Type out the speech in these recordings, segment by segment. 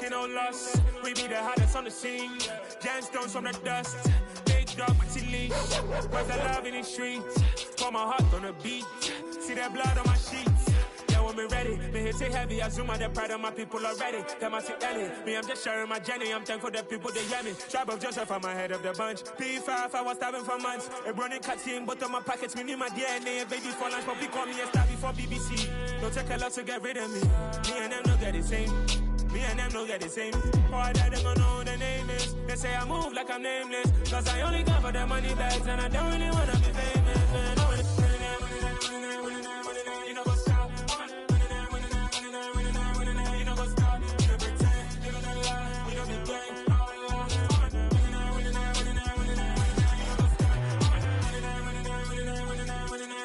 taking no loss. We be the hottest on the scene. Gemstones from the dust. Big dog, Matty Leash. Where's the love in the streets? Pour my heart on the beat. See that blood on my sheets. Yeah, when we ready, me hit it heavy. I zoom out the pride of my people already. Them I see Ellie. Me, I'm just sharing my journey. I'm thankful that people they hear me. Tribe of Joseph, I'm ahead of the bunch. P5, I was starving for months. A running cut in both of my pockets. Me need my DNA. Baby for lunch, but we call me a star before BBC. Don't take a lot to get rid of me. Me and them don't get the same. Me and them don't get the same. Boy, that them gonna know who the name is. They say I move like I'm nameless. Cause I only come for the money bags. And I don't really wanna be famous, man. You know what's up? You know what's up? You pretend, you don't lie. You don't be gang.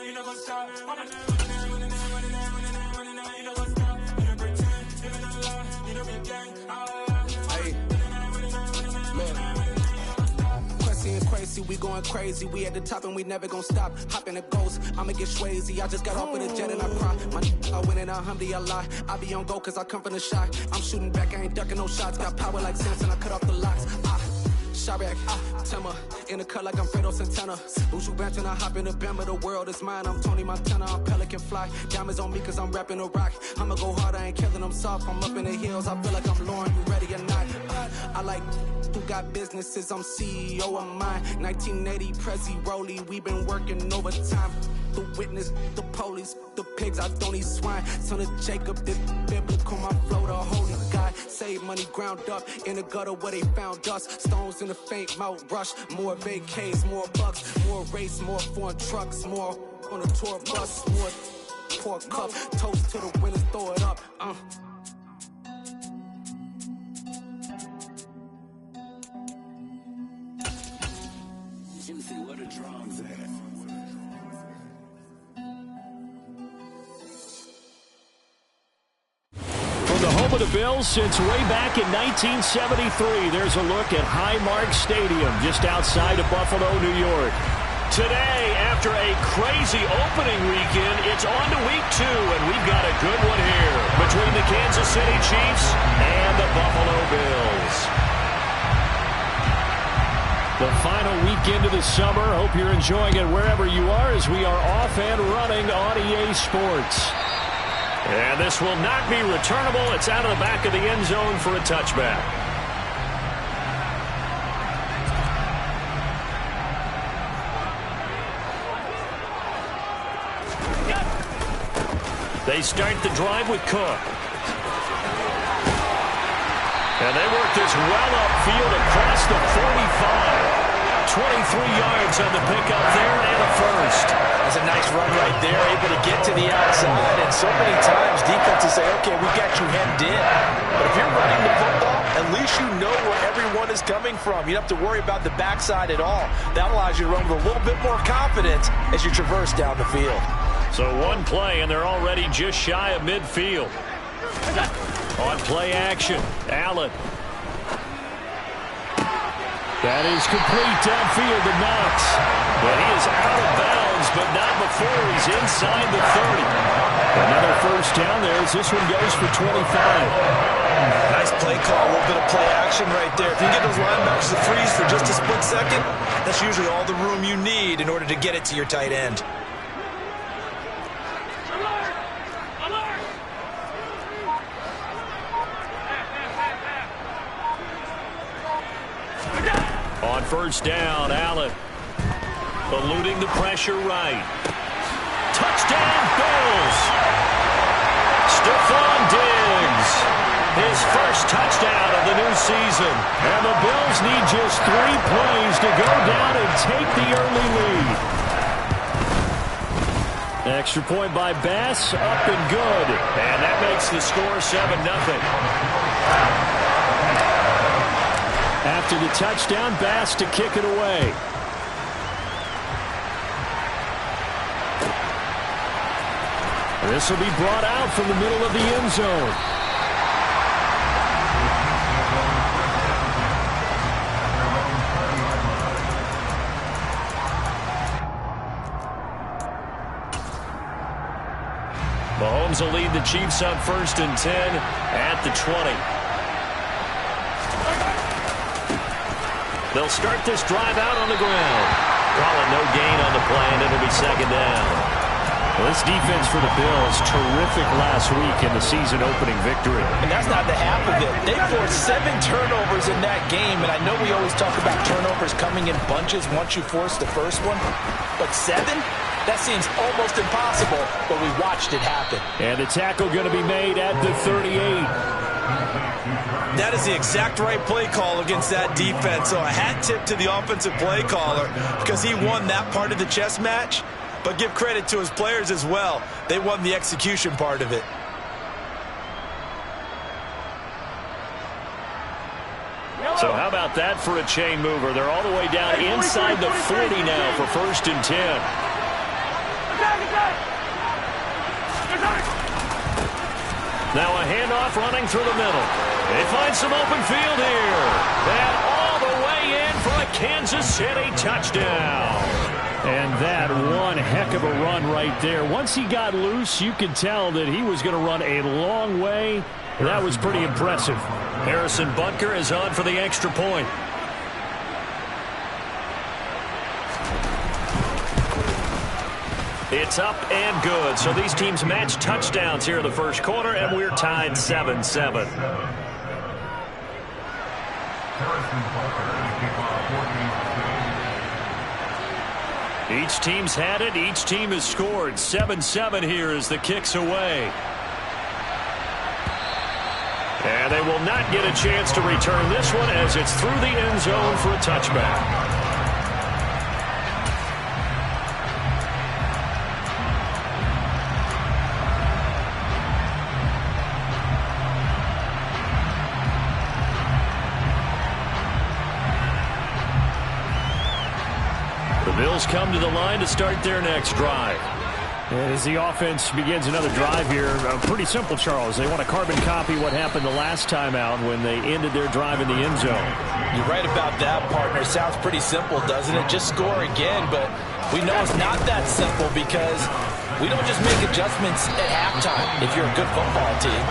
You know what's up? We going crazy, we at the top and we never gonna stop. Hop in a ghost, I'ma get swayzy. I just got off with a jet and I cry. I win in a alhamdulillah. I be on go cause I come from the shot. I'm shooting back, I ain't ducking no shots. Got power like Samson, I cut off the locks. Shabak, Tema, in the cut like I'm Fredo Santana. Ushu Banton, I hop in the Bama, the world is mine. I'm Tony Montana, I'm Pelican Fly. Diamonds on me cause I'm rapping a rock. I'ma go hard, I ain't killing them soft. I'm up in the hills, I feel like I'm Lauren, you ready or not? I like who got businesses, I'm CEO of mine. 1980 Prezi Rolly, we been working overtime. The witness, the police, the pigs, I don't eat swine. Son of Jacob, this biblical, my flow, the holy God. Save money ground up in the gutter where they found us. Stones in the faint mouth rush. More vacays, more bucks, more race, more foreign trucks, more on a tour bus, more pour cup. Toast to the winners, throw it up. Timothy, what a drums at. The home of the Bills since way back in 1973. There's a look at Highmark Stadium just outside of Buffalo, New York. Today, after a crazy opening weekend, it's on to week 2, and we've got a good one here between the Kansas City Chiefs and the Buffalo Bills. The final weekend of the summer. Hope you're enjoying it wherever you are as we are off and running on EA Sports. And this will not be returnable. It's out of the back of the end zone for a touchback. They start the drive with Cook. And they work this well upfield across the 45. 23 yards on the pickup there and a first. That's a nice run right there, able to get to the outside. And so many times defenses say, okay, we got you hemmed in. But if you're running the football, at least you know where everyone is coming from. You don't have to worry about the backside at all. That allows you to run with a little bit more confidence as you traverse down the field. So one play, and they're already just shy of midfield. On play action, Allen. That is complete downfield to Knox. But he is out of bounds, but not before he's inside the 30. Another first down there as this one goes for 25. Nice play call, a little bit of play action right there. If you can get those linebackers to freeze for just a split second, that's usually all the room you need in order to get it to your tight end. On first down, Allen. Eluding the pressure right. Touchdown, Bills! Stephon Diggs. His first touchdown of the new season. And the Bills need just 3 plays to go down and take the early lead. Extra point by Bass, up and good. And that makes the score 7-0. After the touchdown, Bass to kick it away. This will be brought out from the middle of the end zone. Mahomes will lead the Chiefs on 1st and 10 at the 20. They'll start this drive out on the ground. Call it no gain on the play, and it'll be second down. Well, this defense for the Bills, terrific last week in the season-opening victory. And that's not the half of it. They forced 7 turnovers in that game, and I know we always talk about turnovers coming in bunches once you force the first one, but 7? That seems almost impossible, but we watched it happen. And the tackle going to be made at the 38. That is the exact right play call against that defense. So a hat tip to the offensive play caller because he won that part of the chess match. But give credit to his players as well. They won the execution part of it. So how about that for a chain mover? They're all the way down inside the 40 now for 1st and 10. Now a handoff running through the middle. They find some open field here. And all the way in for a Kansas City touchdown. And that one heck of a run right there. Once he got loose, you could tell that he was going to run a long way. That was pretty impressive. Harrison Butker is on for the extra point. It's up and good. So these teams match touchdowns here in the first quarter, and we're tied 7-7. Each team's had it. Each team has scored. 7-7 here as the kick's away. And they will not get a chance to return this one as it's through the end zone for a touchback. Bills come to the line to start their next drive. And as the offense begins another drive here, pretty simple, Charles. They want to carbon copy what happened the last time out when they ended their drive in the end zone. You're right about that, partner. Sounds pretty simple, doesn't it? Just score again, but we know it's not that simple because we don't just make adjustments at halftime if you're a good football team.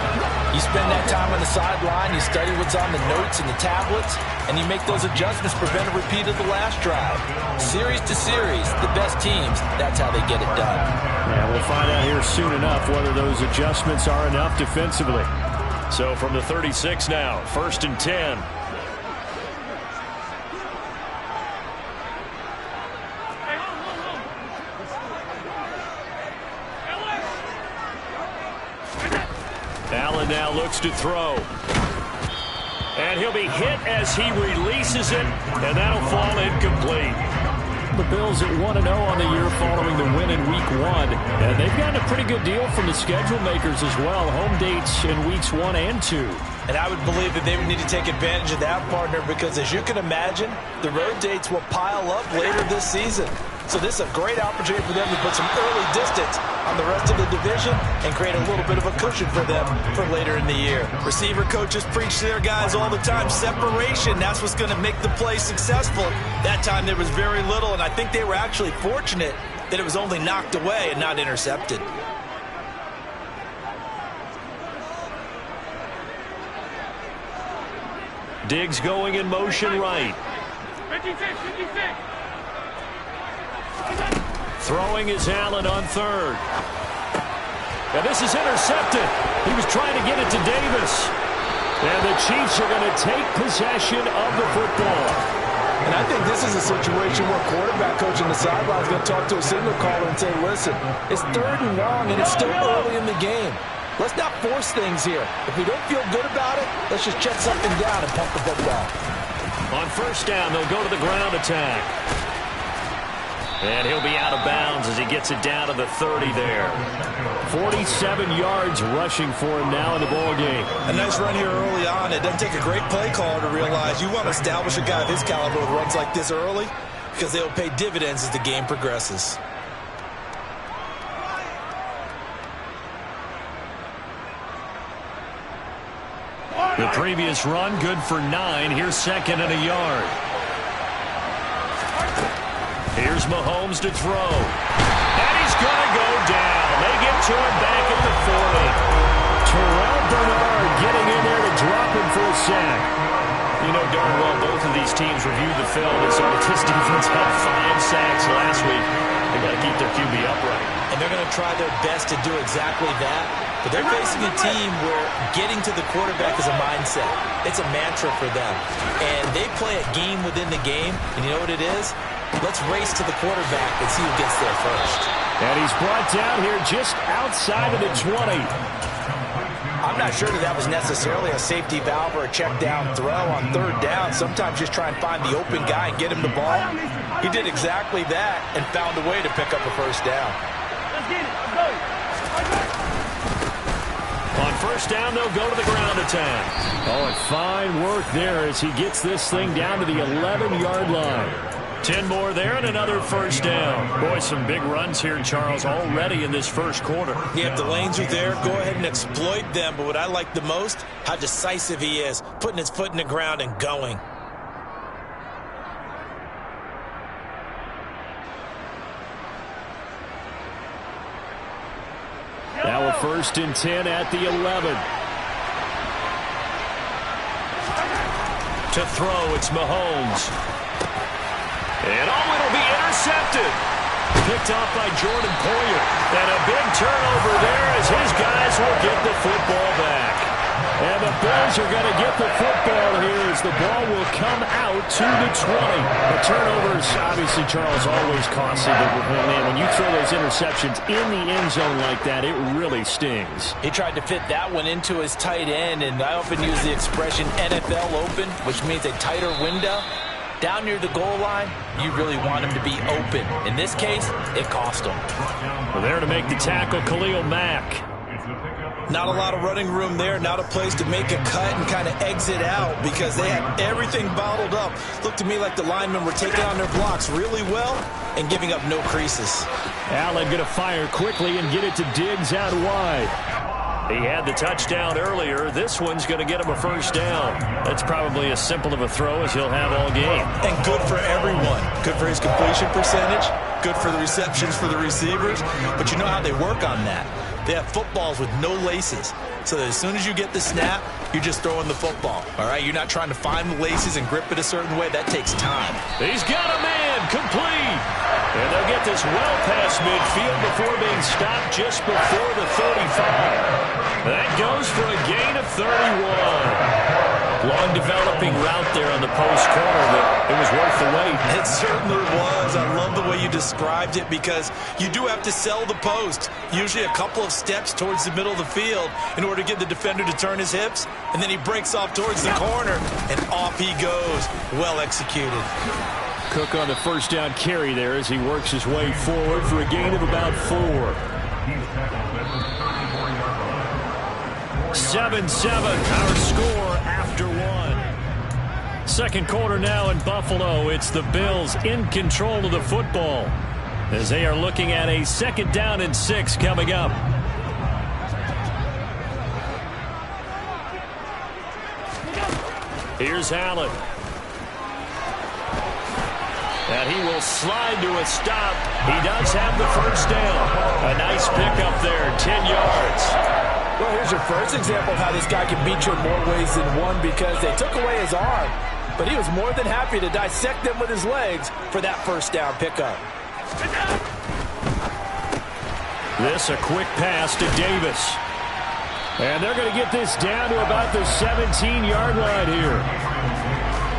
You spend that time on the sideline, you study what's on the notes and the tablets, and you make those adjustments, prevent a repeat of the last drive. Series to series, the best teams, that's how they get it done. Yeah, we'll find out here soon enough whether those adjustments are enough defensively. So from the 36 now, 1st and 10. Allen now looks to throw. And he'll be hit as he releases it, and that'll fall incomplete. The Bills at 1-0 on the year following the win in Week 1. And they've gotten a pretty good deal from the schedule makers as well. Home dates in Weeks 1 and 2. And I would believe that they would need to take advantage of that, partner, because as you can imagine, the road dates will pile up later this season. So this is a great opportunity for them to put some early distance on the rest of the division and create a little bit of a cushion for them for later in the year. Receiver coaches preach to their guys all the time. Separation, that's what's going to make the play successful. That time there was very little, and I think they were actually fortunate that it was only knocked away and not intercepted. Diggs going in motion right. 56. Throwing is Allen on 3rd. And this is intercepted. He was trying to get it to Davis. And the Chiefs are going to take possession of the football. And I think this is a situation where quarterback coach on the sideline is going to talk to a signal caller and say, listen, it's 3rd and long and it's still early in the game. Let's not force things here. If we don't feel good about it, let's just check something down and pump the football. On 1st down, they'll go to the ground attack. And he'll be out of bounds as he gets it down to the 30 there. 47 yards rushing for him now in the ball game. A nice run here early on. It doesn't take a great play caller to realize you want to establish a guy of his caliber with runs like this early because they'll pay dividends as the game progresses. The previous run, good for 9. Here's 2nd and a yard. Here's Mahomes to throw. And he's going to go down. They get to him back at the 40. Terrell Bernard getting in there to drop him for a sack. You know darn well both of these teams reviewed the film and saw that this defense had 5 sacks last week. They got to keep their QB upright. And they're going to try their best to do exactly that. But they're facing a team where getting to the quarterback is a mindset. It's a mantra for them. And they play a game within the game. And you know what it is? Let's race to the quarterback and see who gets there first. And he's brought down here just outside of the 20. I'm not sure that was necessarily a safety valve or a check down throw on 3rd down. Sometimes just try and find the open guy and get him the ball. He did exactly that and found a way to pick up a 1st down. Let's get it. Let's go. On 1st down, they'll go to the ground attack. Oh, and fine work there as he gets this thing down to the 11-yard line. 10 more there and another 1st down. Boy, some big runs here, Charles, already in this 1st quarter. Yeah, if the lanes are there, go ahead and exploit them. But what I like the most, how decisive he is, putting his foot in the ground and going. Now a 1st and 10 at the 11. To throw, it's Mahomes. And it'll be intercepted. Picked off by Jordan Poyer. And a big turnover there as his guys will get the football back. And the Bills are going to get the football here as the ball will come out to the 20. The turnovers, obviously, Charles, always costly. But, man, when you throw those interceptions in the end zone like that, it really stings. He tried to fit that one into his tight end, and I often use the expression NFL open, which means a tighter window. Down near the goal line, you really want him to be open. In this case, it cost him. Well, there to make the tackle, Khalil Mack. Not a lot of running room there, not a place to make a cut and kind of exit out because they had everything bottled up. Looked to me like the linemen were taking on their blocks really well and giving up no creases. Allen going to fire quickly and get it to Diggs out wide. He had the touchdown earlier. This one's going to get him a 1st down. That's probably as simple of a throw as he'll have all game. And good for everyone. Good for his completion percentage. Good for the receptions for the receivers. But you know how they work on that. They have footballs with no laces. So that as soon as you get the snap, you're just throwing the football. All right? You're not trying to find the laces and grip it a certain way. That takes time. He's got a man. Complete. And they'll get this well past midfield before being stopped just before the 35. That goes for a gain of 31. Long developing route there on the post corner, but it was worth the wait. It certainly was. I love the way you described it because you do have to sell the post. Usually a couple of steps towards the middle of the field in order to get the defender to turn his hips, and then he breaks off towards the corner, and off he goes. Well executed. Cook on the 1st down carry there as he works his way forward for a gain of about 4. 7-7, our score after 1. 2nd quarter now in Buffalo. It's the Bills in control of the football as they are looking at a 2nd down and 6 coming up. Here's Allen. And he will slide to a stop. He does have the 1st down. A nice pickup there, 10 yards. Well, here's your first example of how this guy can beat you in more ways than one because they took away his arm, but he was more than happy to dissect them with his legs for that 1st down pickup. This a quick pass to Davis. And they're going to get this down to about the 17-yard line here.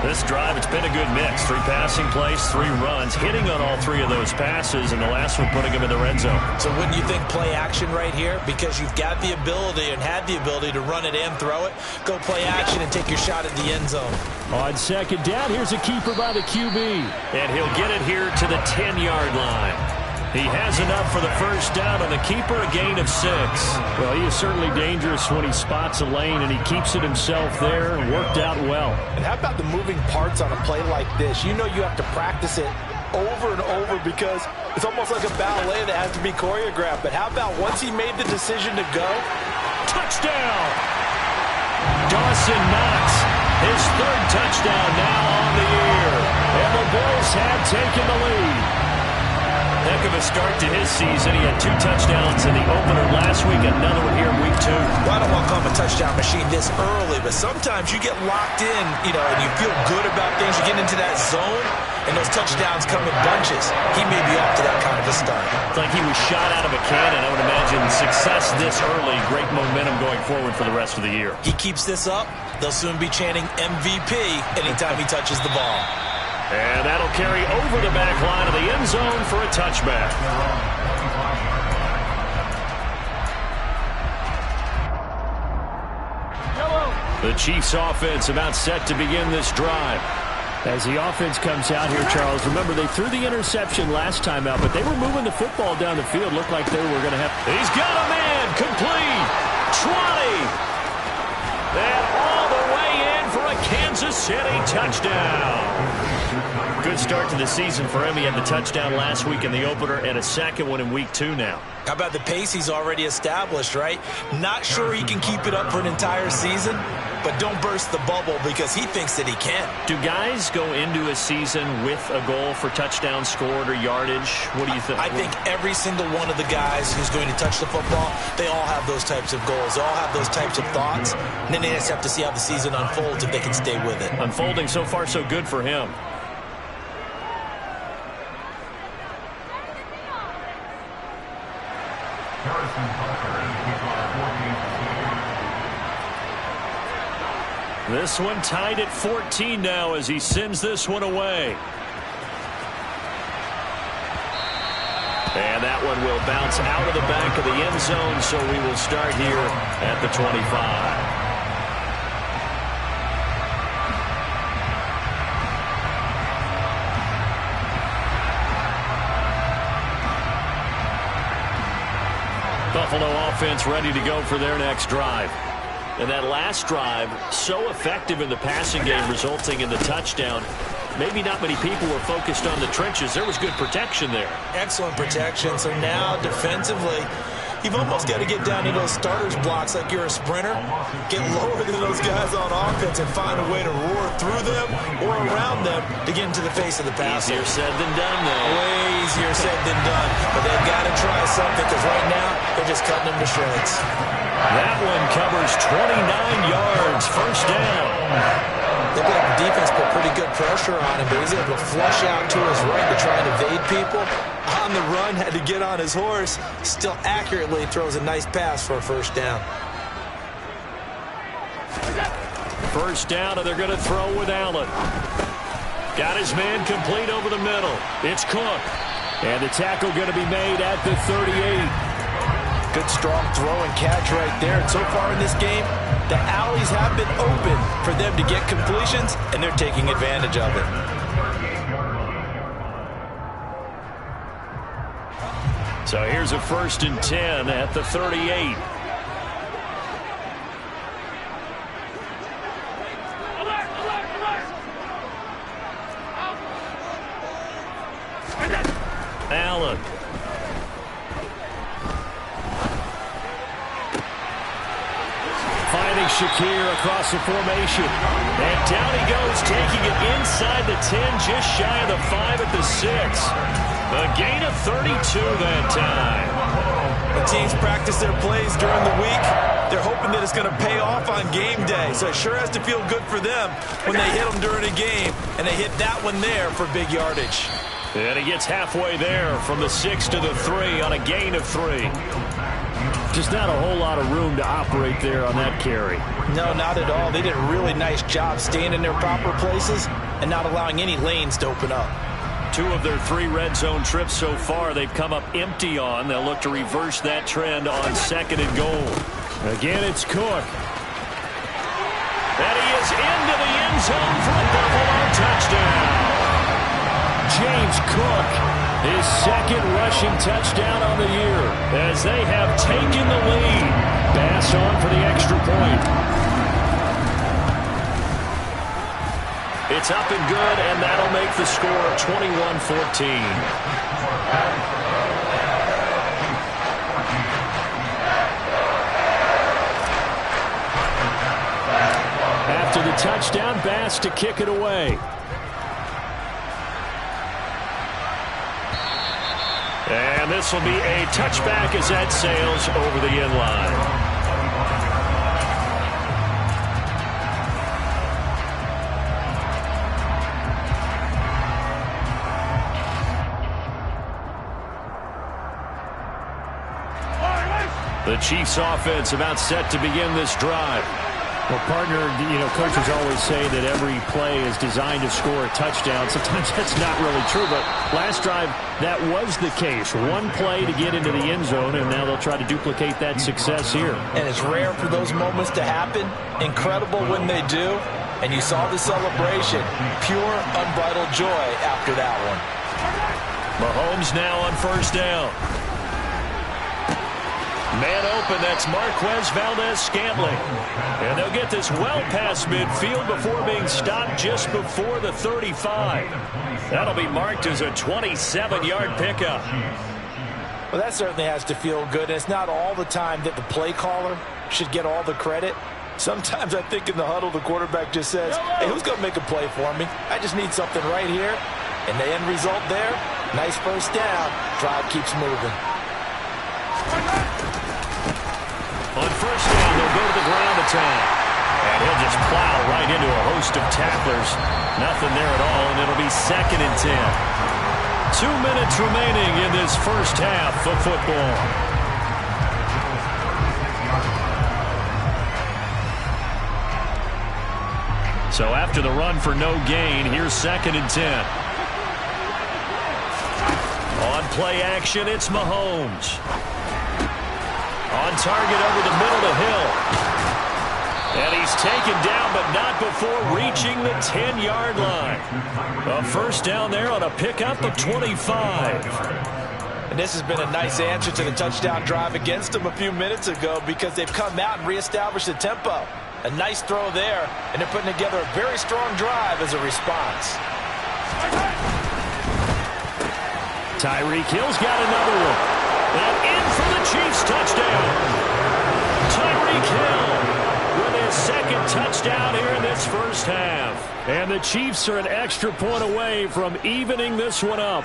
This drive, it's been a good mix. 3 passing plays, 3 runs, hitting on all 3 of those passes, and the last one putting him in the red zone. So wouldn't you think play action right here? Because you've got the ability and had the ability to run it and throw it. Go play action and take your shot at the end zone. On 2nd down, here's a keeper by the QB. And he'll get it here to the 10-yard line. He has enough for the 1st down on the keeper, a gain of 6. Well, he is certainly dangerous when he spots a lane, and he keeps it himself there and worked out well. And how about the moving parts on a play like this? You know you have to practice it over and over because it's almost like a ballet that has to be choreographed. But how about once he made the decision to go? Touchdown! Dawson Knox, his 3rd touchdown now on the year. And the Bills have taken the lead. Heck of a start to his season. He had 2 touchdowns in the opener last week, another one here in week 2. Well, I don't want to call him a touchdown machine this early, but sometimes you get locked in, and you feel good about things. You get into that zone, and those touchdowns come in bunches. He may be off to that kind of a start. It's like he was shot out of a cannon. I would imagine success this early, great momentum going forward for the rest of the year. He keeps this up, they'll soon be chanting MVP anytime he touches the ball. And that'll carry over the back line of the end zone for a touchback. The Chiefs offense about set to begin this drive. As the offense comes out here, Charles, remember they threw the interception last time out, but they were moving the football down the field. Looked like they were going to have... He's got a man, complete, 20. And all the way in for a Kansas City touchdown. Good start to the season for him. He had the touchdown last week in the opener and a second one in week 2 now. How about the pace he's already established, right? Not sure he can keep it up for an entire season, but don't burst the bubble because he thinks that he can. Do guys go into a season with a goal for touchdowns scored or yardage? What do you think? I think every single one of the guys who's going to touch the football, they all have those types of goals. They all have those types of thoughts. And then they just have to see how the season unfolds if they can stay with it. Unfolding so far so good for him. This one tied at 14 now as he sends this one away. And that one will bounce out of the back of the end zone, so we will start here at the 25. Buffalo offense ready to go for their next drive. And that last drive, so effective in the passing game, resulting in the touchdown. Maybe not many people were focused on the trenches. There was good protection there. Excellent protection. So now defensively, you've almost got to get down to those starters blocks like you're a sprinter. Get lower than those guys on offense and find a way to roar through them or around them to get into the face of the passer. Easier said than done, though. Way easier said than done. But they've got to try something because right now they're just cutting them to shreds. That one covers 29 yards. First down. Looked like the defense put pretty good pressure on him, but he's able to flush out to his right to try and evade people. On the run, had to get on his horse. Still accurately throws a nice pass for a first down. First down, and they're going to throw with Allen. Got his man complete over the middle. It's Cook. And the tackle going to be made at the 38. Good strong throw and catch right there. And so far in this game, the alleys have been open for them to get completions, and they're taking advantage of it. So here's a 1st and 10 at the 38. Allen. Finding Shakir across the formation. And down he goes, taking it inside the 10, just shy of the 5 at the 6. A gain of 32 that time. The teams practice their plays during the week. They're hoping that it's going to pay off on game day. So it sure has to feel good for them when they hit them during a game. And they hit that one there for big yardage. And he gets halfway there from the 6 to the 3 on a gain of 3. Just not a whole lot of room to operate there on that carry. No, not at all. They did a really nice job staying in their proper places and not allowing any lanes to open up. 2 of their 3 red zone trips so far they've come up empty on. They'll look to reverse that trend on 2nd and goal. Again, it's Cook. And he is into the end zone for a Buffalo touchdown. James Cook, his 2nd rushing touchdown on the year as they have taken the lead. Bass on for the extra point. It's up and good, and that'll make the score 21-14. After the touchdown, Bass to kick it away. And this will be a touchback as that sails over the end line. The Chiefs offense about set to begin this drive. Well, partner, coaches always say that every play is designed to score a touchdown. Sometimes that's not really true, but last drive, that was the case. One play to get into the end zone, and now they'll try to duplicate that success here. And it's rare for those moments to happen. Incredible when they do. And you saw the celebration. Pure, unbridled joy after that one. Mahomes now on first down. Man open, that's Marquez Valdes-Scantling. And they'll get this well past midfield before being stopped just before the 35. That'll be marked as a 27-yard pickup. Well, that certainly has to feel good. And it's not all the time that the play caller should get all the credit. Sometimes I think in the huddle, the quarterback just says, hey, who's going to make a play for me? I just need something right here. And the end result there, nice first down. Drive keeps moving. On first down, they'll go to the ground attack. And he'll just plow right into a host of tacklers. Nothing there at all, and it'll be 2nd and 10. 2 minutes remaining in this first half of football. So after the run for no gain, here's 2nd and 10. On play action, it's Mahomes. On target over the middle to Hill. And he's taken down, but not before reaching the 10-yard line. A first down there on a pickup of 25. And this has been a nice answer to the touchdown drive against them a few minutes ago because they've come out and reestablished the tempo. A nice throw there, and they're putting together a very strong drive as a response. Tyreek Hill's got another one. And in for the Chiefs touchdown. Tyreek Hill with his 2nd touchdown here in this first half. And the Chiefs are an extra point away from evening this one up.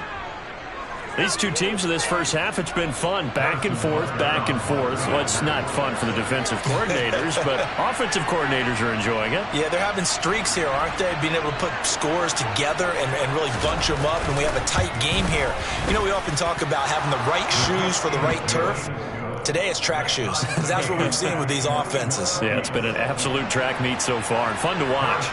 These two teams in this first half, it's been fun. Back and forth, back and forth. Well, it's not fun for the defensive coordinators, but offensive coordinators are enjoying it. Yeah, they're having streaks here, aren't they? Being able to put scores together and really bunch them up, and we have a tight game here. You know, we often talk about having the right shoes for the right turf. Today it's track shoes. That's what we've seen with these offenses. Yeah, it's been an absolute track meet so far, and fun to watch.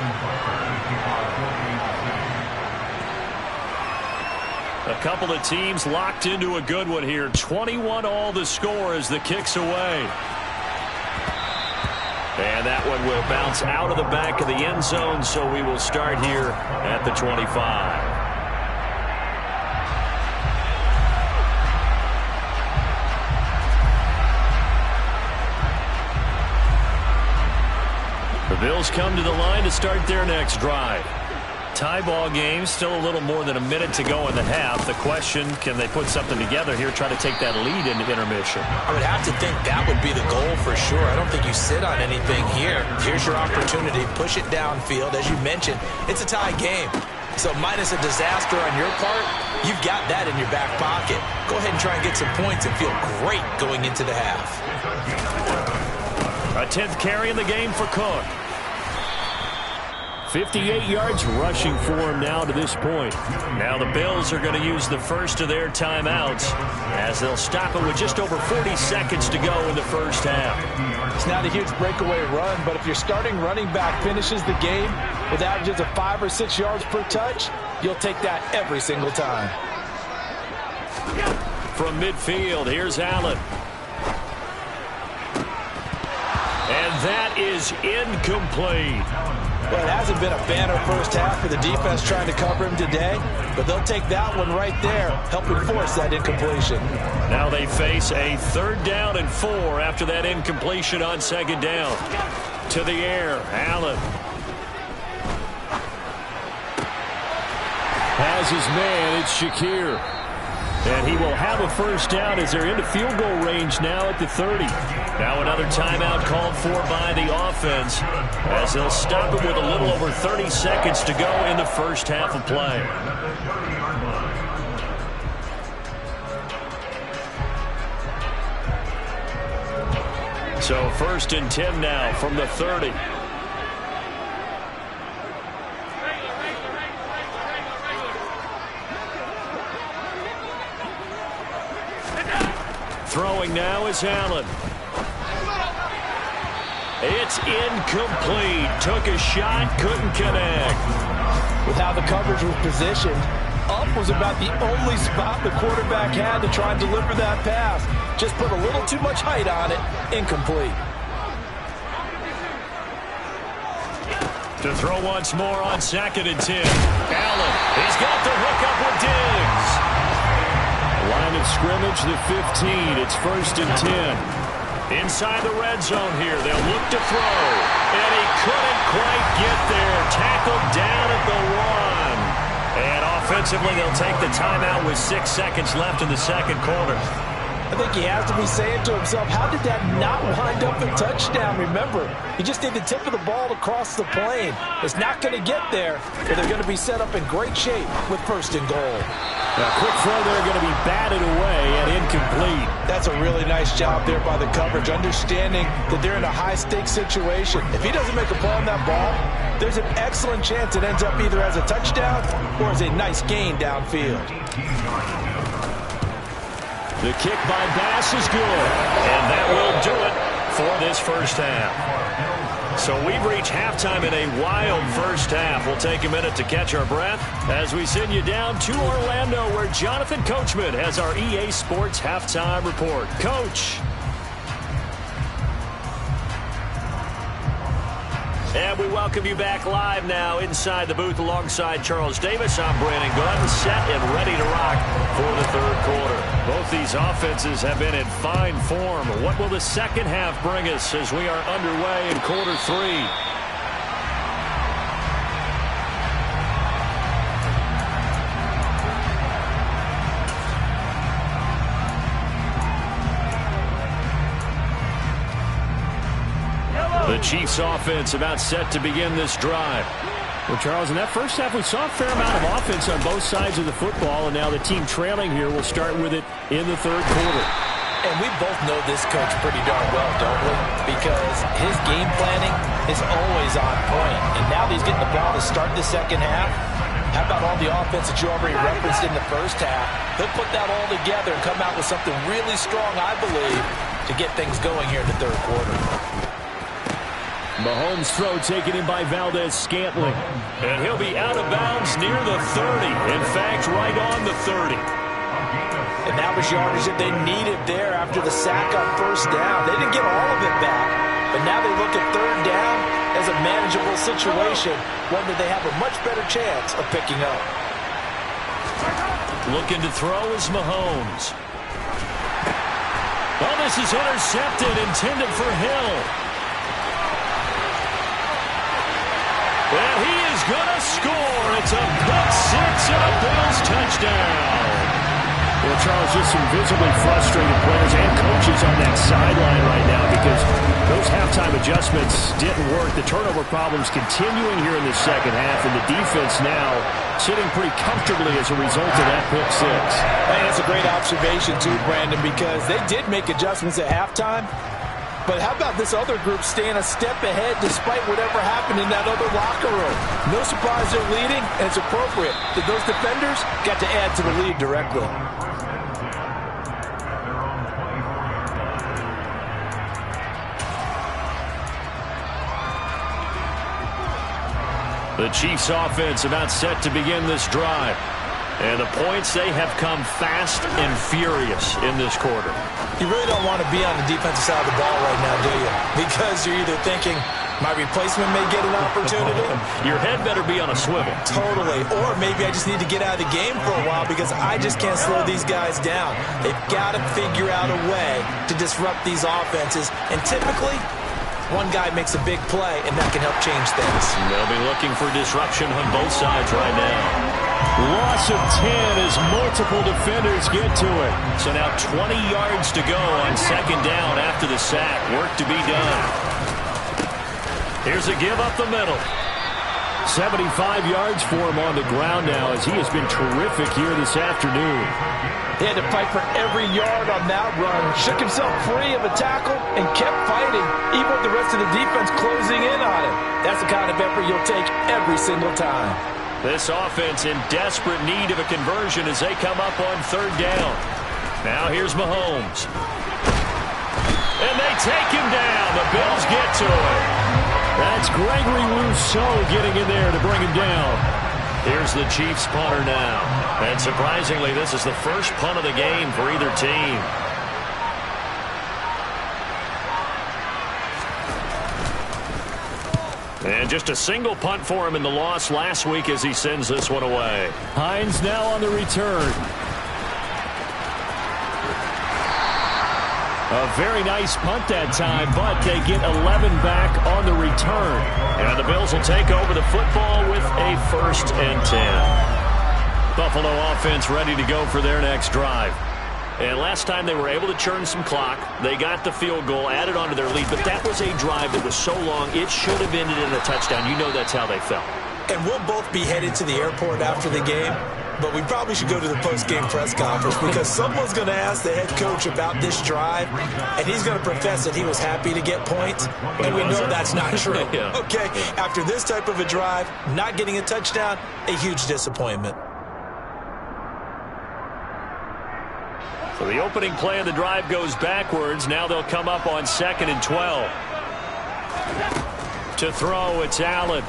A couple of teams locked into a good one here. 21-all the score as the kick's away. And that one will bounce out of the back of the end zone, so we will start here at the 25. The Bills come to the line to start their next drive. Tie ball game, still a little more than a minute to go in the half. The question, can they put something together here, try to take that lead into intermission? I would have to think that would be the goal for sure. I don't think you sit on anything here. Here's your opportunity. Push it downfield. As you mentioned, it's a tie game. So minus a disaster on your part, you've got that in your back pocket. Go ahead and try and get some points and feel great going into the half. A 10th carry in the game for Cook. 58 yards rushing for him now to this point. Now the Bills are going to use the first of their timeouts as they'll stop it with just over 40 seconds to go in the first half. It's not a huge breakaway run, but if your starting running back finishes the game with averages of 5 or 6 yards per touch, you'll take that every single time. From midfield, here's Allen. And that is incomplete. Well, it hasn't been a banner first half for the defense trying to cover him today, but they'll take that one right there, helping force that incompletion. Now they face a 3rd down and 4 after that incompletion on 2nd down. To the air, Allen. Has his man, it's Shakir. And he will have a first down as they're into field goal range now at the 30. Now another timeout called for by the offense as they'll stop it with a little over 30 seconds to go in the first half of play. So 1st and 10 now from the 30. Throwing now is Allen. It's incomplete. Took a shot, couldn't connect. With how the coverage was positioned, up was about the only spot the quarterback had to try and deliver that pass. Just put a little too much height on it. Incomplete. To throw once more on 2nd and 10. Allen, he's got the hook up with Diggs. Line of scrimmage, the 15. It's 1st and 10. Inside the red zone here. They'll look to throw. And he couldn't quite get there. Tackled down at the 1. And offensively, they'll take the timeout with 6 seconds left in the second quarter. I think he has to be saying to himself, how did that not wind up a touchdown? Remember, he just did the tip of the ball to cross the plane. It's not going to get there, but they're going to be set up in great shape with 1st and goal. A quick throw there going to be batted away and incomplete. That's a really nice job there by the coverage, understanding that they're in a high-stakes situation. If he doesn't make a play on that ball, there's an excellent chance it ends up either as a touchdown or as a nice gain downfield. The kick by Bass is good, and that will do it for this first half. So we've reached halftime in a wild first half. We'll take a minute to catch our breath as we send you down to Orlando, where Jonathan Coachman has our EA Sports halftime report. Coach. And we welcome you back live now inside the booth alongside Charles Davis. I'm Brandon Gunn, set and ready to rock for the third quarter. Both these offenses have been in fine form. What will the second half bring us as we are underway in quarter 3? The Chiefs offense about set to begin this drive. Well, Charles, in that first half, we saw a fair amount of offense on both sides of the football, and now the team trailing here will start with it in the third quarter. And we both know this coach pretty darn well, don't we? Because his game planning is always on point. And now that he's getting the ball to start the second half, how about all the offense that you already referenced in the first half? He'll put that all together and come out with something really strong, I believe, to get things going here in the third quarter. Mahomes' throw taken in by Valdez-Scantling. And he'll be out of bounds near the 30. In fact, right on the 30. And that was yardage that they needed there after the sack on first down. They didn't get all of it back, but now they look at third down as a manageable situation, one that they have a much better chance of picking up. Looking to throw is Mahomes. Well, this is intercepted, intended for Hill. And he is going to score. It's a pick six and a Bills touchdown. Well, Charles, just some visibly frustrated players and coaches on that sideline right now because those halftime adjustments didn't work. The turnover problems continuing here in the second half, and the defense now sitting pretty comfortably as a result of that pick six. Hey, that's a great observation, too, Brandon, because they did make adjustments at halftime. But how about this other group staying a step ahead despite whatever happened in that other locker room? No surprise they're leading, and it's appropriate that those defenders got to add to the lead directly. The Chiefs offense about set to begin this drive. And the points, they have come fast and furious in this quarter. You really don't want to be on the defensive side of the ball right now, do you? Because you're either thinking, my replacement may get an opportunity. Your head better be on a swivel. Totally. Or maybe I just need to get out of the game for a while because I just can't slow these guys down. They've got to figure out a way to disrupt these offenses. And typically, one guy makes a big play, and that can help change things. They'll be looking for disruption on both sides right now. Loss of 10 as multiple defenders get to it. So now 20 yards to go on second down after the sack. Work to be done. Here's a give up the middle. 75 yards for him on the ground now, as he has been terrific here this afternoon. He had to fight for every yard on that run. Shook himself free of a tackle and kept fighting, even with the rest of the defense closing in on him. That's the kind of effort you'll take every single time. This offense in desperate need of a conversion as they come up on third down. Now here's Mahomes. And they take him down. The Bills get to him. That's Gregory Rousseau getting in there to bring him down. Here's the Chiefs punter now. And surprisingly, this is the first punt of the game for either team. And just a single punt for him in the loss last week as he sends this one away. Hines now on the return. A very nice punt that time, but they get 11 back on the return. And the Bills will take over the football with a 1st and 10. Buffalo offense ready to go for their next drive. And last time they were able to churn some clock. They got the field goal, added on to their lead, but that was a drive that was so long, it should have ended in a touchdown. You know that's how they felt. And we'll both be headed to the airport after the game, but we probably should go to the post-game press conference because someone's going to ask the head coach about this drive, and he's going to profess that he was happy to get points, and we know that's not true. Yeah. Okay, after this type of a drive, not getting a touchdown, a huge disappointment. So the opening play of the drive goes backwards. Now they'll come up on 2nd and 12. To throw, it's Allen.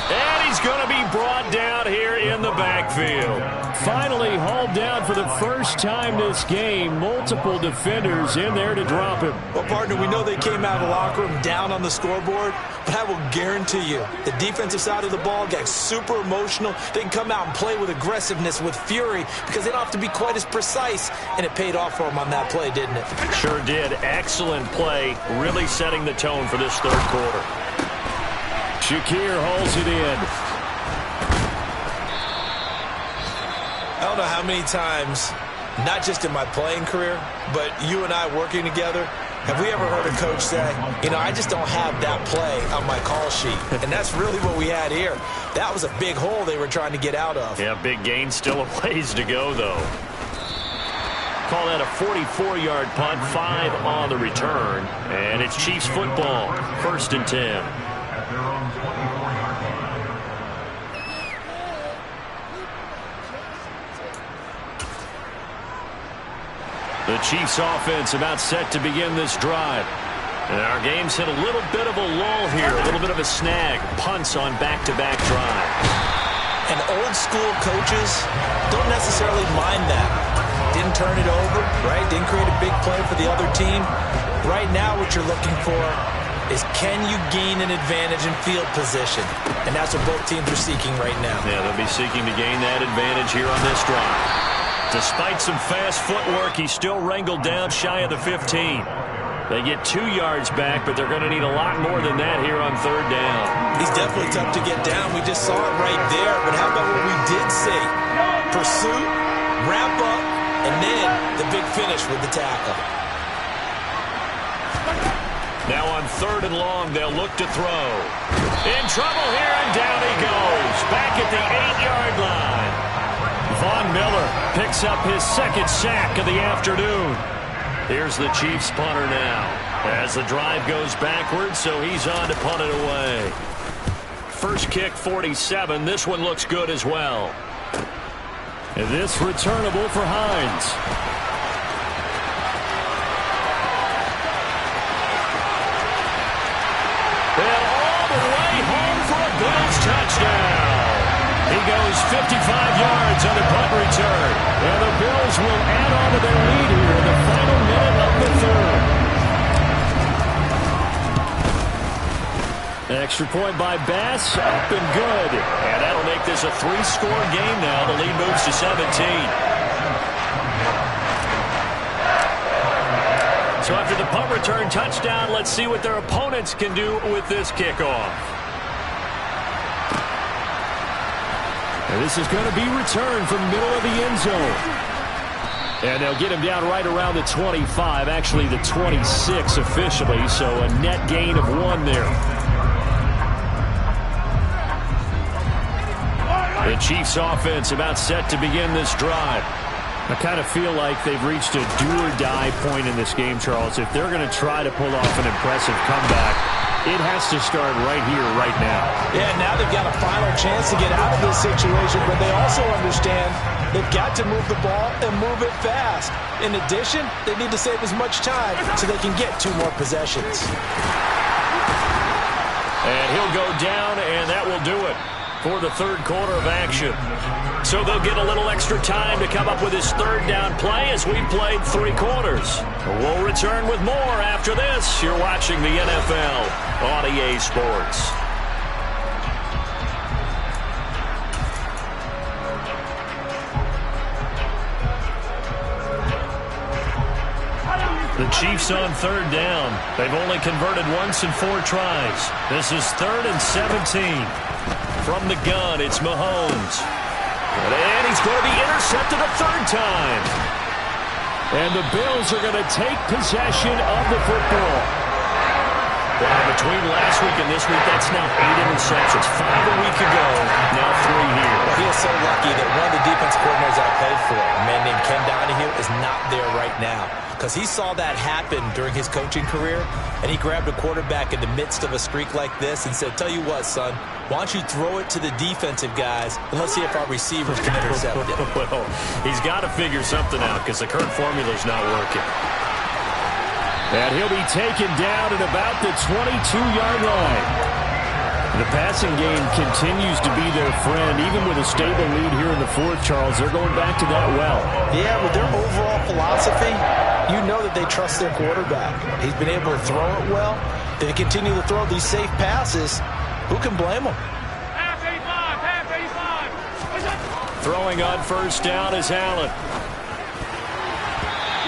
And he's going to be brought down here in the backfield. Finally hauled down for the first time this game. Multiple defenders in there to drop him. Well, partner, we know they came out of the locker room down on the scoreboard, but I will guarantee you the defensive side of the ball got super emotional. They can come out and play with aggressiveness, with fury, because they don't have to be quite as precise, and it paid off for them on that play, didn't it? Sure did. Excellent play, really setting the tone for this third quarter. Shakir holds it in. I don't know how many times, not just in my playing career, but you and I working together, have we ever heard a coach say, you know, I just don't have that play on my call sheet. And that's really what we had here. That was a big hole they were trying to get out of. Yeah, big gain, still a ways to go, though. Call that a 44-yard punt, 5 on the return. And it's Chiefs football, 1st and 10. The Chiefs offense about set to begin this drive. And our game's hit a little bit of a lull here, a little bit of a snag. Punts on back-to-back drive. And old school coaches don't necessarily mind that. Didn't turn it over, right? Didn't create a big play for the other team. Right now what you're looking for is can you gain an advantage in field position? And that's what both teams are seeking right now. Yeah, they'll be seeking to gain that advantage here on this drive. Despite some fast footwork, he's still wrangled down shy of the 15. They get 2 yards back, but they're going to need a lot more than that here on third down. He's definitely tough to get down. We just saw it right there. But how about what we did see? Pursuit, wrap up, and then the big finish with the tackle. Now on 3rd and long, they'll look to throw. In trouble here, and down he goes. Back at the 8-yard line. Von Miller picks up his 2nd sack of the afternoon. Here's the Chiefs punter now. As the drive goes backwards, so he's on to punt it away. First kick, 47. This one looks good as well. And this returnable for Hines. And all the way home for a Bills touchdown. He goes 55 yards on the punt return. And the Bills will add on to their lead here in the final minute of the third. Extra point by Bass, up and good. And that'll make this a 3-score game now. The lead moves to 17. So after the punt return touchdown, let's see what their opponents can do with this kickoff. And this is going to be returned from the middle of the end zone. And they'll get him down right around the 25, actually the 26 officially, so a net gain of 1 there. Chiefs offense about set to begin this drive. I kind of feel like they've reached a do-or-die point in this game, Charles. If they're going to try to pull off an impressive comeback, it has to start right here, right now. Yeah, now they've got a final chance to get out of this situation, but they also understand they've got to move the ball and move it fast. In addition, they need to save as much time so they can get 2 more possessions. And he'll go down, and that will do it for the third quarter of action. So they'll get a little extra time to come up with his third down play as we've played 3 quarters. We'll return with more after this. You're watching the NFL on EA Sports. The Chiefs on third down. They've only converted once in 4 tries. This is 3rd and 17. From the gun, it's Mahomes. And he's going to be intercepted a 3rd time. And the Bills are going to take possession of the football. Well, between last week and this week, that's now 8 interceptions. 5 a week ago, now 3 here. Well, he is so lucky that one of the defense coordinators I played for, a man named Ken Donahue, is not there right now. Because he saw that happen during his coaching career, and he grabbed a quarterback in the midst of a streak like this and said, tell you what, son, why don't you throw it to the defensive guys, and let's see if our receivers can intercept it. Well, he's got to figure something out because the current formula's not working. And he'll be taken down at about the 22-yard line. The passing game continues to be their friend. Even with a stable lead here in the 4th, Charles, they're going back to that well. Yeah, with their overall philosophy, you know that they trust their quarterback. He's been able to throw it well. They continue to throw these safe passes. Who can blame them? Throwing on first down is Allen.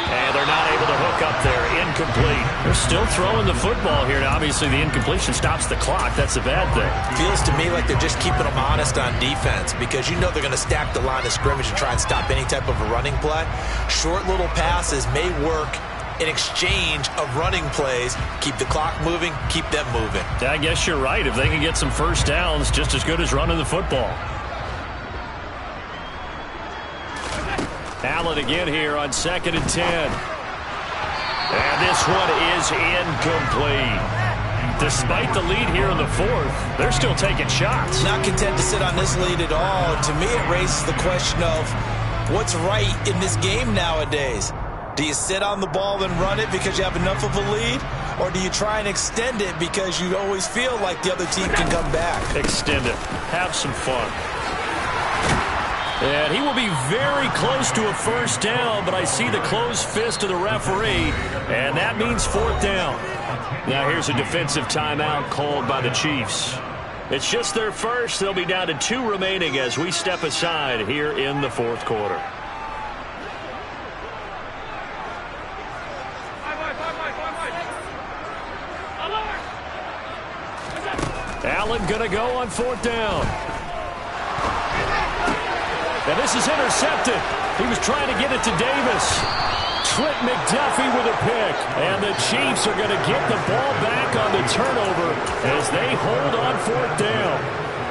And they're not able to hook up there. Incomplete. They're still throwing the football here. Now, obviously, the incompletion stops the clock. That's a bad thing. Feels to me like they're just keeping them honest on defense because you know they're going to stack the line of scrimmage and try and stop any type of a running play. Short little passes may work in exchange of running plays. Keep the clock moving, keep them moving. I guess you're right. If they can get some first downs, just as good as running the football. Allen again here on 2nd and 10. And this one is incomplete. Despite the lead here in the 4th, they're still taking shots. Not content to sit on this lead at all. To me, it raises the question of what's right in this game nowadays. Do you sit on the ball and run it because you have enough of a lead? Or do you try and extend it because you always feel like the other team can come back? Extend it. Have some fun. And he will be very close to a first down, but I see the closed fist of the referee, and that means 4th down. Now here's a defensive timeout called by the Chiefs. It's just their first. They'll be down to 2 remaining as we step aside here in the 4th quarter. Allen going to go on 4th down. And this is intercepted. He was trying to get it to Davis. Trent McDuffie with a pick. And the Chiefs are going to get the ball back on the turnover as they hold on 4th down.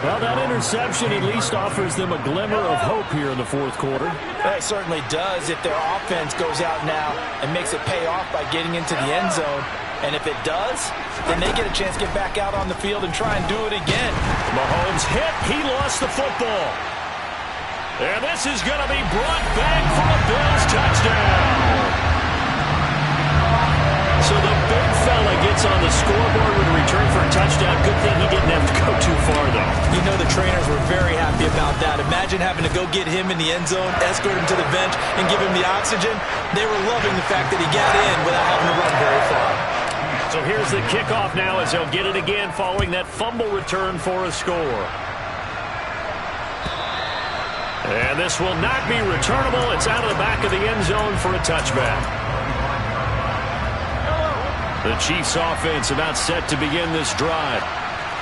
Well, that interception at least offers them a glimmer of hope here in the 4th quarter. It certainly does if their offense goes out now and makes it pay off by getting into the end zone. And if it does, then they get a chance to get back out on the field and try and do it again. Mahomes hit. He lost the football. And this is going to be brought back for a Bills touchdown. So the big fella gets on the scoreboard with a return for a touchdown. Good thing he didn't have to go too far, though. You know the trainers were very happy about that. Imagine having to go get him in the end zone, escort him to the bench, and give him the oxygen. They were loving the fact that he got in without having to run very far. So here's the kickoff now as they'll get it again following that fumble return for a score. And this will not be returnable. It's out of the back of the end zone for a touchback. The Chiefs offense about set to begin this drive.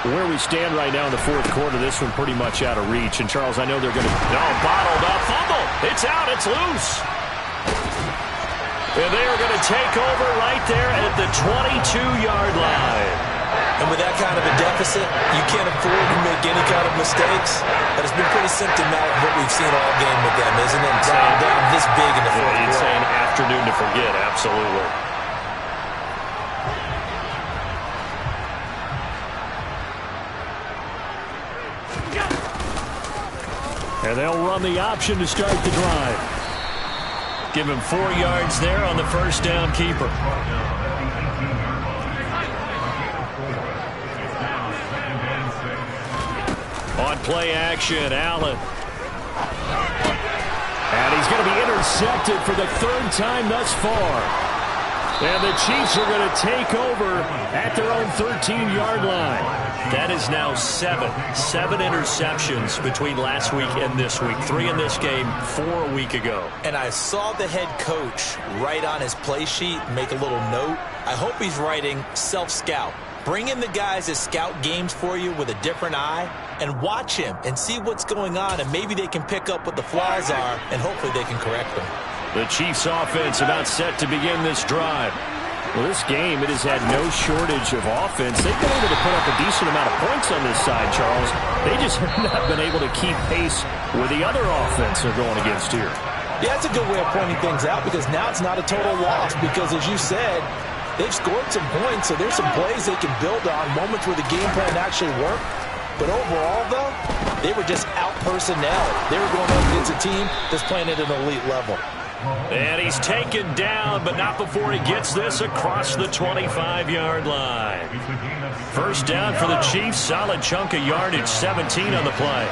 Where we stand right now in the 4th quarter, this one pretty much out of reach. And, Charles, I know they're going to... bottled up. Fumble. It's out. It's loose. And they are going to take over right there at the 22-yard line. And with that kind of a deficit, you can't afford to any kind of mistakes, but it's been pretty symptomatic of what we've seen all game with them, isn't it? Down this big in the fourth quarter. You'd say an afternoon to forget, absolutely. And they'll run the option to start the drive. Give him 4 yards there on the first down keeper. On play action, Allen. And he's going to be intercepted for the 3rd time thus far. And the Chiefs are going to take over at their own 13-yard line. That is now 7 interceptions between last week and this week. 3 in this game, 4 a week ago. And I saw the head coach write on his play sheet, make a little note. I hope he's writing self-scout. Bring in the guys that scout games for you with a different eye and watch him and see what's going on, and maybe they can pick up what the flaws are, and hopefully they can correct them. The Chiefs offense about set to begin this drive. Well, this game, it has had no shortage of offense. They've been able to put up a decent amount of points on this side, Charles. They just have not been able to keep pace with the other offense they're going against here. Yeah, that's a good way of pointing things out, because now it's not a total loss, because as you said, they've scored some points, so there's some plays they can build on, moments where the game plan actually worked. But overall, though, they were just out-personnel. They were going up against a team that's playing at an elite level. And he's taken down, but not before he gets this across the 25-yard line. First down for the Chiefs. Solid chunk of yardage, 17 on the play.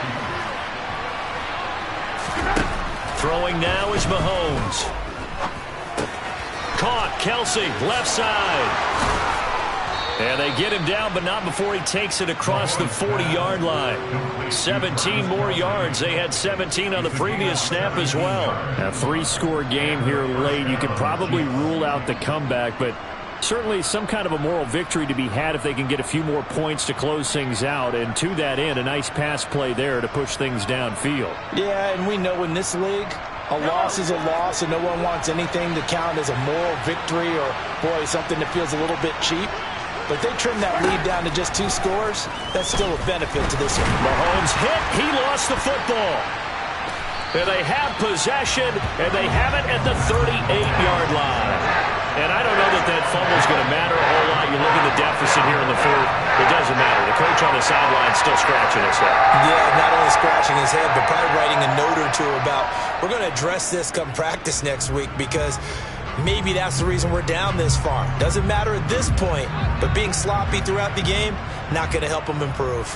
Throwing now is Mahomes. Caught, Kelsey, left side. And they get him down, but not before he takes it across the 40-yard line. 17 more yards. They had 17 on the previous snap as well. A 3-score game here late. You could probably rule out the comeback, but certainly some kind of a moral victory to be had if they can get a few more points to close things out. And to that end, a nice pass play there to push things downfield. Yeah, and we know in this league, a loss is a loss, and no one wants anything to count as a moral victory or, boy, something that feels a little bit cheap. But they trim that lead down to just 2 scores. That's still a benefit to this one. Mahomes hit. He lost the football. And they have possession, and they have it at the 38-yard line. And I don't know that that fumble is going to matter a whole lot. You look at the deficit here in the 4th. It doesn't matter. The coach on the sideline is still scratching his head. Yeah, not only scratching his head, but probably writing a note or two about, we're going to address this come practice next week, because maybe that's the reason we're down this far. Doesn't matter at this point, but being sloppy throughout the game, not going to help them improve.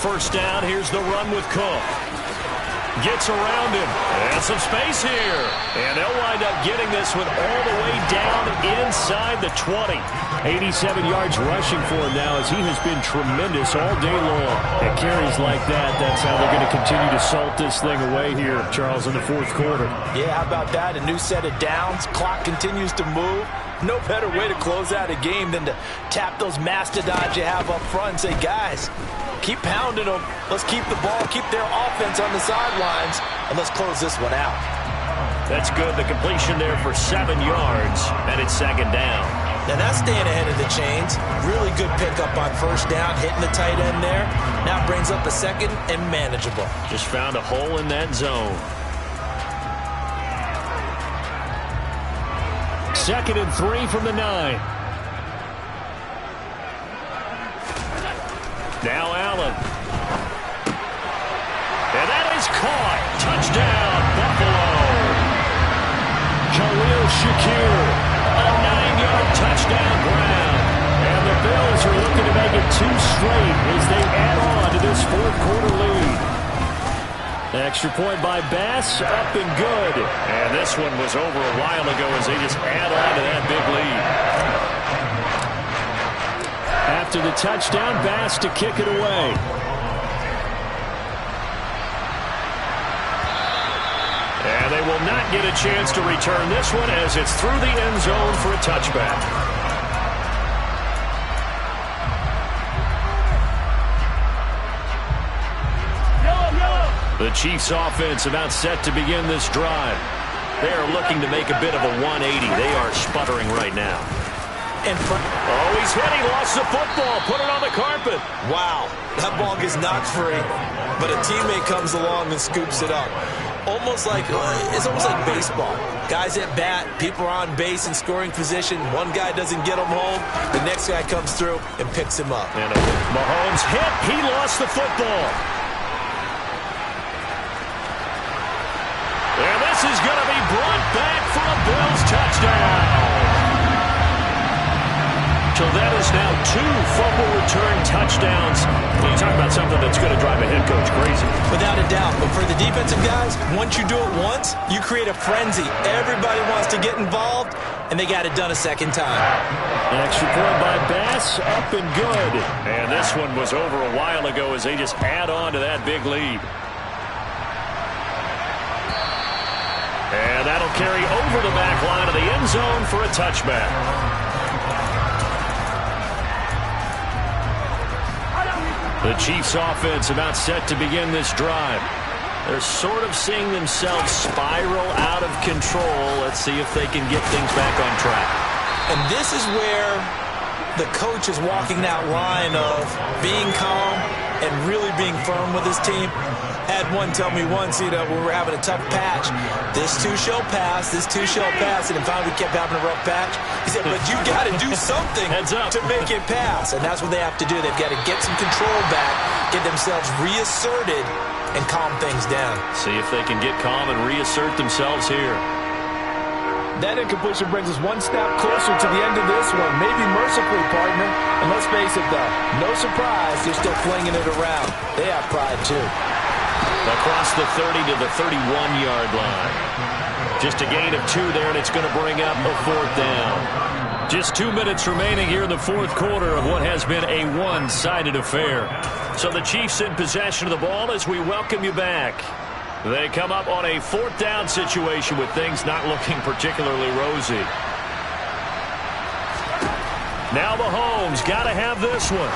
First down, here's the run with Cook. Gets around him, and some space here. And they'll wind up getting this one all the way down inside the 20. 87 yards rushing for him now, as he has been tremendous all day long. At carries like that, that's how they're going to continue to salt this thing away here, Charles, in the 4th quarter. Yeah, how about that? A new set of downs. Clock continues to move. No better way to close out a game than to tap those mastodons you have up front and say, guys, keep pounding them. Let's keep the ball, keep their offense on the sidelines, and let's close this one out. That's good. The completion there for 7 yards, and it's 2nd down. Now that's staying ahead of the chains. Really good pickup on first down, hitting the tight end there. Now brings up a 2nd and manageable. Just found a hole in that zone. 2nd and 3 from the 9. Now Allen. And that is caught. Touchdown, Buffalo. Khalil Shakir, a 9-yard touchdown grab. And the Bills are looking to make it 2 straight as they add on to this 4th quarter lead. Extra point by Bass, up and good. And this one was over a while ago as they just add on to that big lead. After the touchdown, Bass to kick it away. And they will not get a chance to return this one as it's through the end zone for a touchback. The Chiefs offense about set to begin this drive. They are looking to make a bit of a 180. They are sputtering right now. in front. Oh, he's hit. He lost the football. Put it on the carpet. Wow, that ball gets knocked free, but a teammate comes along and scoops it up. It's almost like baseball. Guys at bat, people are on base in scoring position. One guy doesn't get him home. The next guy comes through and picks him up. And Mahomes hit. He lost the football. And this is going to be brought back for a Bills touchdown. So that is now 2 fumble return touchdowns. You talk about something that's going to drive a head coach crazy. Without a doubt. But for the defensive guys, once you do it once, you create a frenzy. Everybody wants to get involved, and they got it done a second time. An extra point by Bass, up and good. And this one was over a while ago as they just add on to that big lead. And that'll carry over the back line of the end zone for a touchback. The Chiefs offense about set to begin this drive. They're sort of seeing themselves spiral out of control. Let's see if they can get things back on track. And this is where the coach is walking that line of being calm and really being firm with his team. Had one tell me once, when we were having a tough patch, this too shall pass, this too shall pass, and finally we kept having a rough patch. He said, but you got to do something to make it pass, and that's what they have to do. They've got to get some control back, get themselves reasserted, and calm things down. See if they can get calm and reassert themselves here. That incompletion brings us one step closer to the end of this one. Maybe mercifully, partner. And let's face it, though, no surprise, they're still flinging it around. They have pride, too. Across the 30 to the 31-yard line. Just a gain of 2 there, and it's going to bring up a 4th down. Just 2 minutes remaining here in the 4th quarter of what has been a one-sided affair. So the Chiefs in possession of the ball as we welcome you back. They come up on a 4th down situation with things not looking particularly rosy. Now Mahomes got to have this one.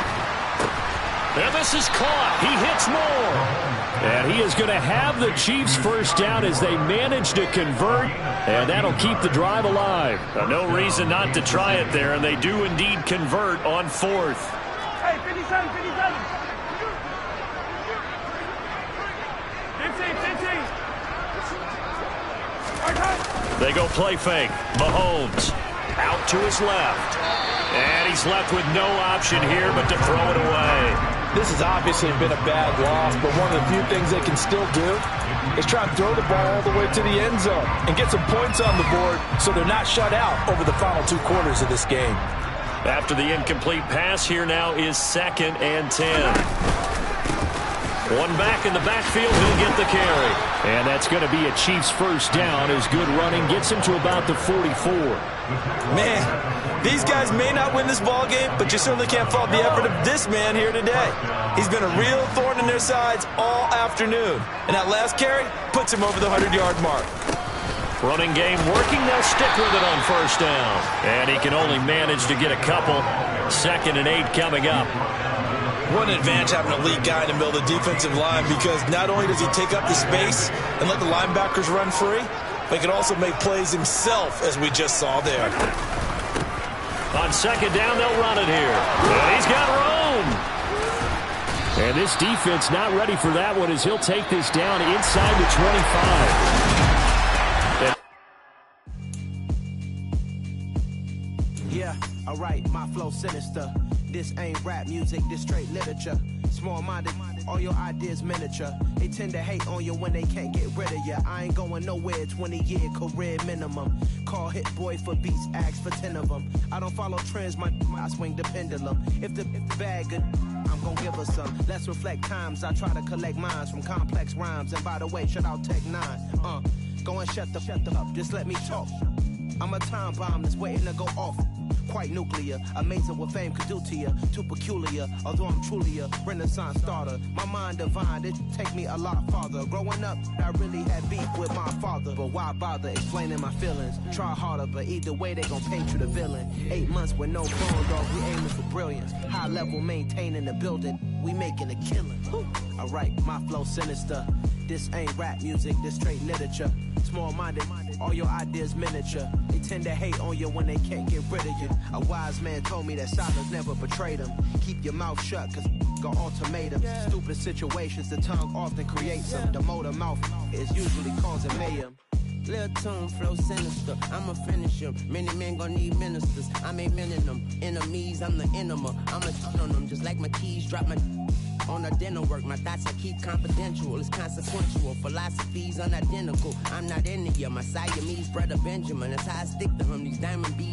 And this is caught. He hits more. And he is going to have the Chiefs first down as they manage to convert. And that'll keep the drive alive. No reason not to try it there. And they do indeed convert on 4th. Hey, 57, 57. 15. They go play fake. Mahomes out to his left. And he's left with no option here but to throw it away. This has obviously been a bad loss, but one of the few things they can still do is try and throw the ball all the way to the end zone and get some points on the board so they're not shut out over the final 2 quarters of this game. After the incomplete pass, here now is 2nd and 10. One back in the backfield, he'll get the carry. And that's going to be a Chiefs first down as good running gets him to about the 44. Man, these guys may not win this ball game, but you certainly can't fault the effort of this man here today. He's been a real thorn in their sides all afternoon. And that last carry puts him over the 100-yard mark. Running game working. They'll stick with it on first down. And he can only manage to get a couple. 2nd and 8 coming up. What an advantage having an elite guy in the middle of the defensive line, because not only does he take up the space and let the linebackers run free, but he can also make plays himself, as we just saw there. On 2nd down, they'll run it here. And he's got room. And this defense not ready for that one as he'll take this down inside the 25. Yeah, all right, my flow sinister. This ain't rap music, this straight literature. Small-minded, all your ideas miniature. They tend to hate on you when they can't get rid of you. I ain't going nowhere, 20-year career minimum. Call Hit Boy for beats, ask for 10 of them. I don't follow trends, I swing the pendulum. If the bag good, I'm gonna give her some. Let's reflect times, I try to collect minds from complex rhymes. And by the way, shout out Tech 9. Go and shut the up, just let me talk. I'm a time bomb that's waiting to go off. Quite nuclear, amazing what fame could do to you. Too peculiar, although I'm truly a renaissance starter. My mind divine, it take me a lot farther. Growing up, I really had beef with my father. But why bother explaining my feelings? Try harder, but either way they gon' paint you the villain. 8 months with no phone, dog, we aiming for brilliance. High level maintaining the building, we making a killing. Alright, my flow sinister. This ain't rap music, this straight literature. small-minded. All your ideas miniature. They tend to hate on you when they can't get rid of you. A wise man told me that silence never betrayed him. Keep your mouth shut, cause got ultimatums. Stupid situations, the tongue often creates them. The motor mouth is usually causing mayhem. Lil' tune, flow sinister, I'ma finish him. Many men gon' need ministers, I'm a men in them. Enemies, I'm the enema, I'ma turn on them. Just like my keys, drop my on a dinner work. My thoughts I keep confidential, it's consequential. Philosophies unidentical, I'm not into you. My Siamese brother Benjamin, that's how I stick to him. These diamond beads